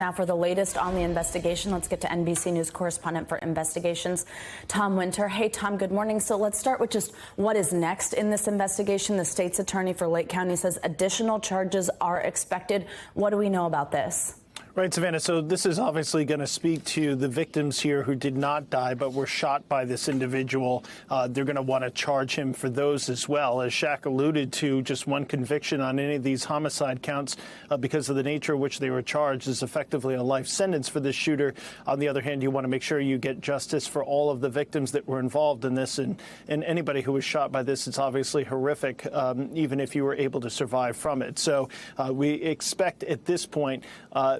Now for the latest on the investigation, let's get to NBC News correspondent for investigations, Tom Winter. Hey, Tom, good morning. So let's start with just what is next in this investigation. The state's attorney for Lake County says additional charges are expected. What do we know about this? Right, Savannah. So this is obviously going to speak to the victims here who did not die but were shot by this individual. They're going to want to charge him for those as well. As Shaq alluded to, just one conviction on any of these homicide counts because of the nature of which they were charged is effectively a life sentence for this shooter. On the other hand, you want to make sure you get justice for all of the victims that were involved in this. And anybody who was shot by this, it's obviously horrific, even if you were able to survive from it. So we expect at this point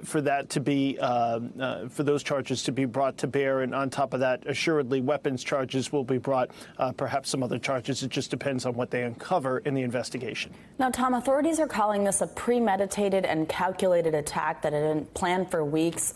for that to be for those charges to be brought to bear, and on top of that, assuredly weapons charges will be brought, perhaps some other charges. It just depends on what they uncover in the investigation. Now, Tom, authorities are calling this a premeditated and calculated attack that had been planned for weeks.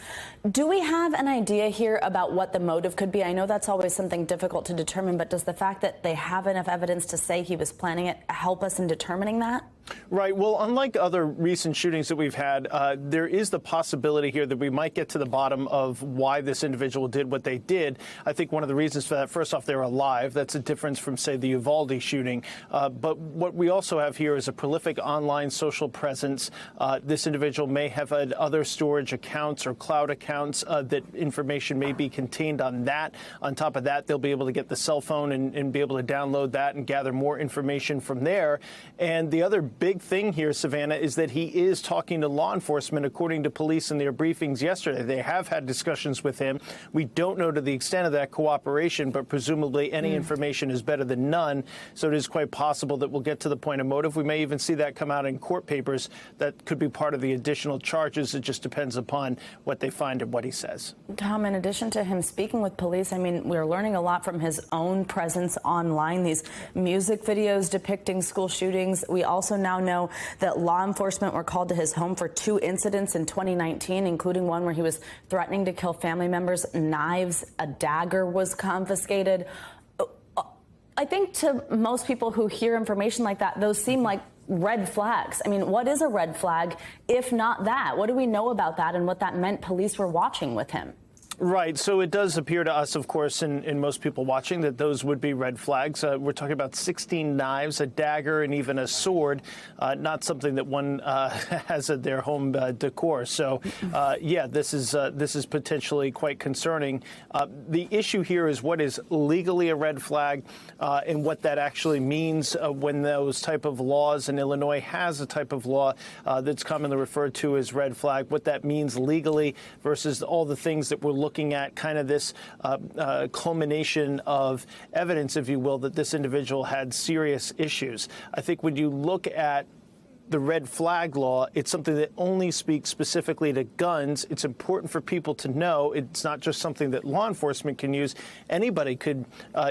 Do we have an idea here about what the motive could be? I know that's always something difficult to determine, but does the fact that they have enough evidence to say he was planning it help us in determining that? Right. Well, unlike other recent shootings that we've had, there is the possibility here that we might get to the bottom of why this individual did what they did. I think one of the reasons for that, first off, they're alive. That's a difference from, say, the Uvalde shooting. But what we also have here is a prolific online social presence. This individual may have had other storage accounts or cloud accounts that information may be contained on that. On top of that, they'll be able to get the cell phone and be able to download that and gather more information from there. And the other big thing here, Savannah, is that he is talking to law enforcement, according to police in their briefings yesterday. They have had discussions with him. We don't know to the extent of that cooperation, but presumably any information is better than none. So it is quite possible that we'll get to the point of motive. We may even see that come out in court papers. That could be part of the additional charges. It just depends upon what they find and what he says. Tom, in addition to him speaking with police, I mean, we're learning a lot from his own presence online, these music videos depicting school shootings. We also now know that law enforcement were called to his home for 2 incidents in 2019, including one where he was threatening to kill family members. Knives, a dagger was confiscated. I think to most people who hear information like that, those seem like red flags. I mean, what is a red flag if not that? What do we know about that and what that meant police were watching with him? Right. So it does appear to us, of course, and most people watching, that those would be red flags. We're talking about 16 knives, a dagger, and even a sword, not something that one has at their home decor. So, yeah, this is potentially quite concerning. The issue here is what is legally a red flag and what that actually means when those type of laws, and Illinois has a type of law that's commonly referred to as red flag, what that means legally versus all the things that we're looking at, kind of this culmination of evidence, if you will, that this individual had serious issues. I think when you look at the red flag law, it's something that only speaks specifically to guns. It's important for people to know it's not just something that law enforcement can use. Anybody could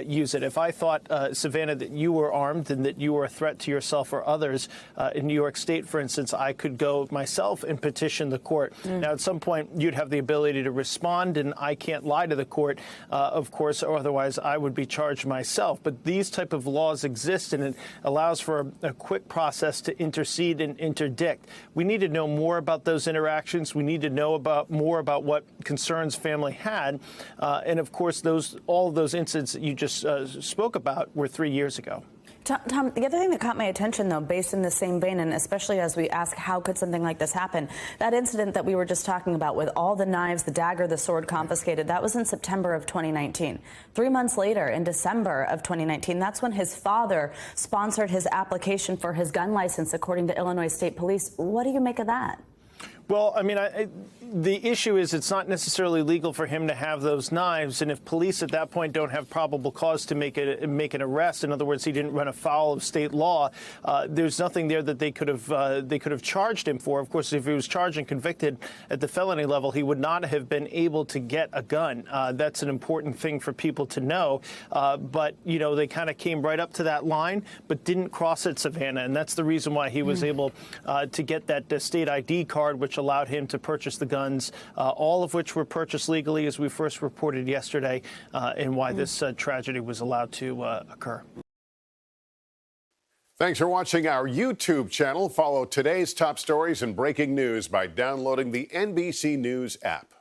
use it. If I thought, Savannah, that you were armed and that you were a threat to yourself or others in New York State, for instance, I could go myself and petition the court. Now, at some point, you'd have the ability to respond, and I can't lie to the court, of course, or otherwise I would be charged myself. But these type of laws exist, and it allows for a quick process to intercede and interdict. We need to know more about those interactions. We need to know more about what concerns family had. And of course, all of those incidents that you just spoke about were 3 years ago. Tom, the other thing that caught my attention, though, based in the same vein, and especially as we ask how could something like this happen, that incident that we were just talking about with all the knives, the dagger, the sword confiscated, that was in September of 2019. 3 months later, in December of 2019, that's when his father sponsored his application for his gun license, according to Illinois State Police. What do you make of that? Well, I mean, the issue is it's not necessarily legal for him to have those knives, and if police at that point don't have probable cause to make an arrest, in other words, he didn't run afoul of state law, there's nothing there that they could have charged him for. Of course, if he was charged and convicted at the felony level, he would not have been able to get a gun. That's an important thing for people to know. But you know, they kind of came right up to that line, but didn't cross it, Savannah, and that's the reason why he was able to get that state ID card, which allowed him to purchase the guns, all of which were purchased legally, as we first reported yesterday, and why this tragedy was allowed to occur. Thanks for watching our YouTube channel. Follow today's top stories and breaking news by downloading the NBC News app.